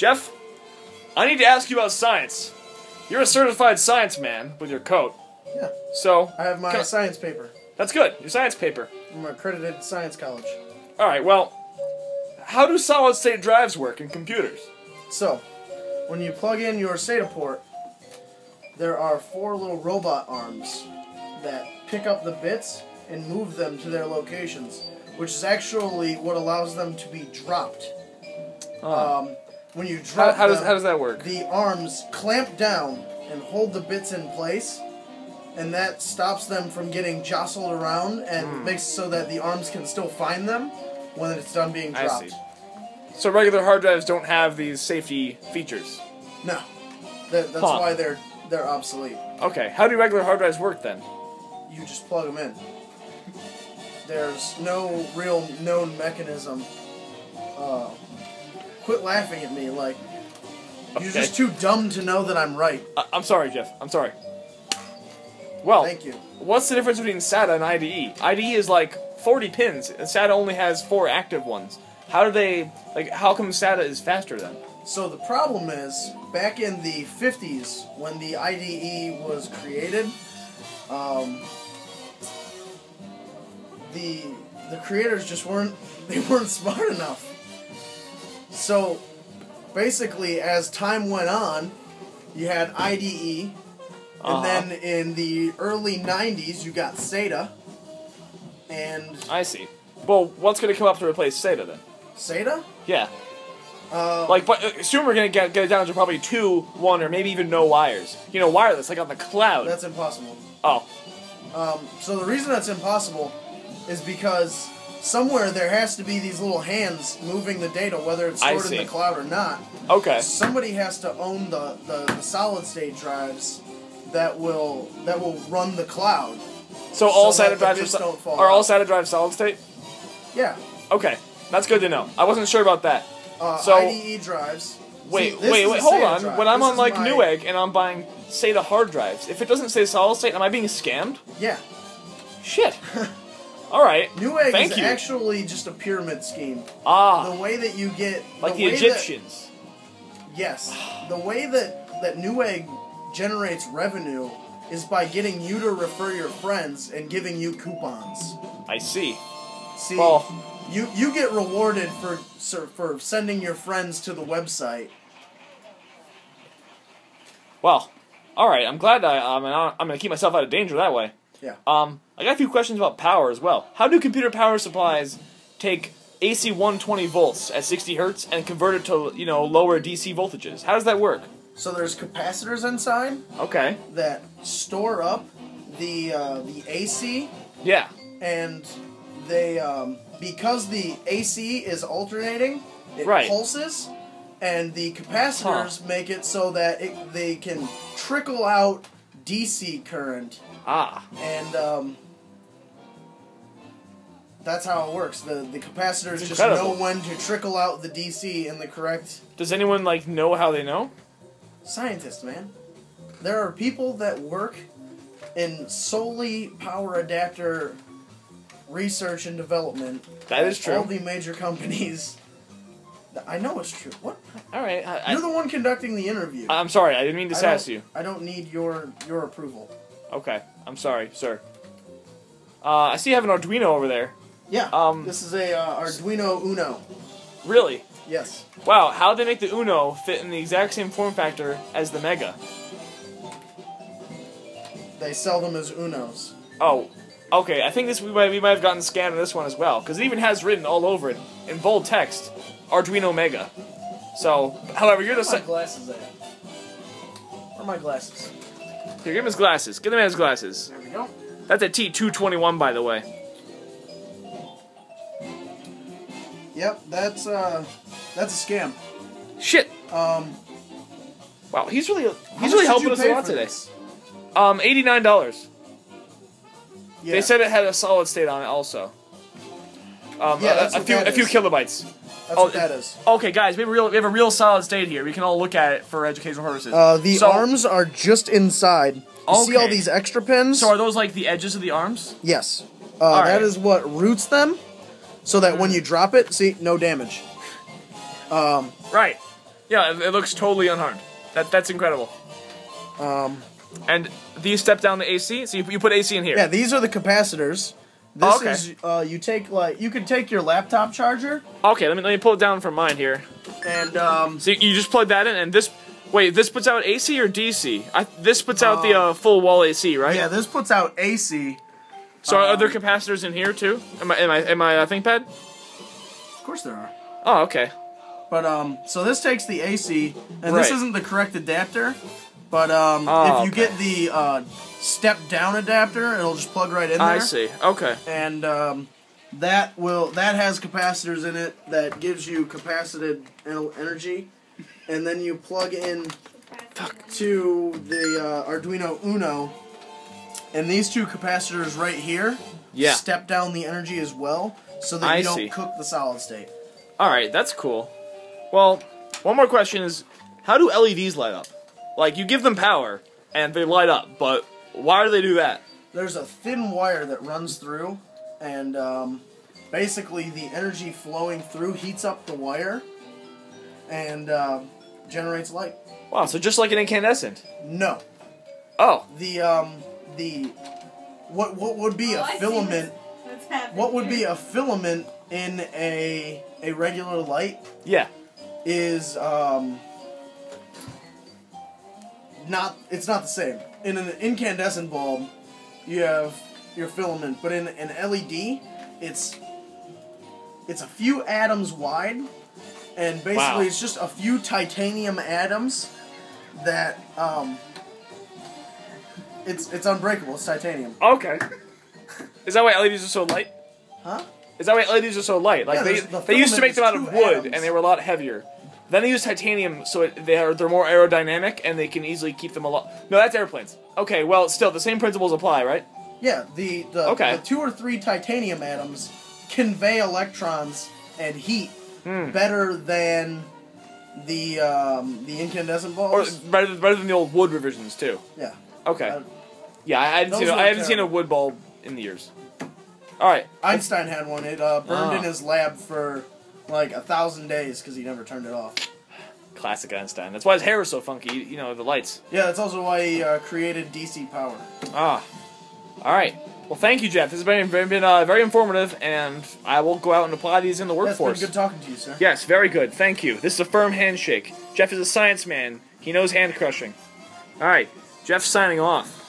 Jeff, I need to ask you about science. You're a certified science man with your coat. Yeah. So I have my science paper. That's good. Your science paper. I'm an accredited science college. All right. Well, how do solid-state drives work in computers? So, when you plug in your SATA port, there are 4 little robot arms that pick up the bits and move them to their locations, which is actually what allows them to be dropped. When you drop how them, does that work? The arms clamp down and hold the bits in place, and that stops them from getting jostled around and makes so that the arms can still find them when it's done being dropped. I see. So regular hard drives don't have these safety features? No. That's why they're obsolete. Okay. How do regular hard drives work then? You just plug them in. There's no real known mechanism. Quit laughing at me, like, you're just too dumb to know that I'm right. I'm sorry, Jeff. I'm sorry. Well, thank you. What's the difference between SATA and IDE? IDE is like 40 pins, and SATA only has 4 active ones. How do they, how come SATA is faster then? So the problem is, back in the 50s, when the IDE was created, the creators just weren't smart enough. So, basically, as time went on, you had IDE, and then in the early 90s, you got SATA, and... I see. Well, what's going to come up to replace SATA, then? SATA? Yeah. But assume we're going to get it down to probably 2, 1, or maybe even no wires. You know, wireless, like on the cloud. That's impossible. Oh. So the reason that's impossible is because somewhere there has to be these little hands moving the data, whether it's stored in the cloud or not. Okay. Somebody has to own the solid-state drives that will run the cloud. So all SATA drives are all SATA drives solid state? Yeah. Okay, that's good to know. I wasn't sure about that. So IDE drives. Wait, hold on. When I'm on like Newegg and I'm buying SATA hard drives, if it doesn't say solid state, am I being scammed? Yeah. Shit. All right. Newegg is actually just a pyramid scheme. The way that you get like the Egyptians. Yes. The way that Newegg generates revenue is by getting you to refer your friends and giving you coupons. I see. See, well, you get rewarded for sending your friends to the website. Well, all right. I'm glad I'm going to keep myself out of danger that way. Yeah. I got a few questions about power as well. How do computer power supplies take AC 120 volts at 60 hertz and convert it to, lower DC voltages? How does that work? So there's capacitors inside. Okay. That store up the AC. Yeah. And they because the AC is alternating, it pulses, and the capacitors make it so that they can trickle out DC current. And that's how it works. The capacitors just know when to trickle out the DC in the correct... Does anyone, know how they know? Scientists, man. There are people that work in solely power adapter research and development. That is true. All the major companies. I know it's true. What? All right. You're the one conducting the interview. I'm sorry. I didn't mean to sass you. I don't need your approval. Okay. I'm sorry, sir. I see you have an Arduino over there. Yeah. This is a Arduino Uno. Really? Yes. Wow. How did they make the Uno fit in the exact same form factor as the Mega? They sell them as Unos. Oh. Okay. I think we might have gotten scammed on this one as well, because it even has written all over it in bold text, Arduino Mega. So, however, you're the Where are my glasses at? Where are my glasses? Here, give him his glasses. Give him his glasses. There we go. That's a T221, by the way. Yep, that's a scam. Shit. Wow, he's really helping us a lot today. $89. Yeah. They said it had a solid state on it also. A few kilobytes. That's what that is. Okay, guys, we have a real solid state here. We can all look at it for educational purposes. The arms are just inside. You see all these extra pins? So are those like the edges of the arms? Yes. That is what roots them, so that when you drop it, see, no damage. Right. Yeah, it looks totally unharmed. That's incredible. And these step down the AC, so you put AC in here. Yeah, these are the capacitors. This is you could take your laptop charger. Okay, let me pull it down from mine here. And so you just plug that in, and this this puts out AC or DC? This puts out the full wall AC, right? Yeah, this puts out AC. So are there capacitors in here too? Am I ThinkPad? Of course there are. Oh, okay. But so this takes the AC, and Right. this isn't the correct adapter. But if you get the step down adapter, it'll just plug right in there. I see. Okay. And that has capacitors in it that gives you capacited energy, and then you plug in to the Arduino Uno, and these two capacitors right here step down the energy as well, so that you don't cook the solid state. All right, that's cool. Well, one more question is, how do LEDs light up? Like, you give them power, and they light up, but why do they do that? There's a thin wire that runs through, and basically the energy flowing through heats up the wire, and generates light. Wow, so just like an incandescent? No. Oh. What would be a filament? What would be a filament in a regular light? Yeah. Is it's not the same. In an incandescent bulb, you have your filament, but in an LED, it's a few atoms wide, and basically it's just a few titanium atoms that it's unbreakable. It's titanium. Okay. Is that why LEDs are so light? Huh? Is that why LEDs are so light? Like they used to make them out of wood, and they were a lot heavier. Then they use titanium, so they're more aerodynamic, and they can easily keep them aloft. No, that's airplanes. Okay, well, still, the same principles apply, right? Yeah, the 2 or 3 titanium atoms convey electrons and heat better than the incandescent bulbs. Or better than the old wood revisions, too. Yeah. Okay. Yeah, I haven't seen a wood bulb in years. Alright. Einstein had one. It burned in his lab for like 1,000 days because he never turned it off. Classic Einstein. That's why his hair was so funky, you know, the lights. Yeah, that's also why he created DC power. Ah. Alright. Well, thank you, Jeff. This has been very informative, and I will go out and apply these in the workforce. It's been good talking to you, sir. Yes, very good. Thank you. This is a firm handshake. Jeff is a science man. He knows hand crushing. Alright. Jeff's signing off.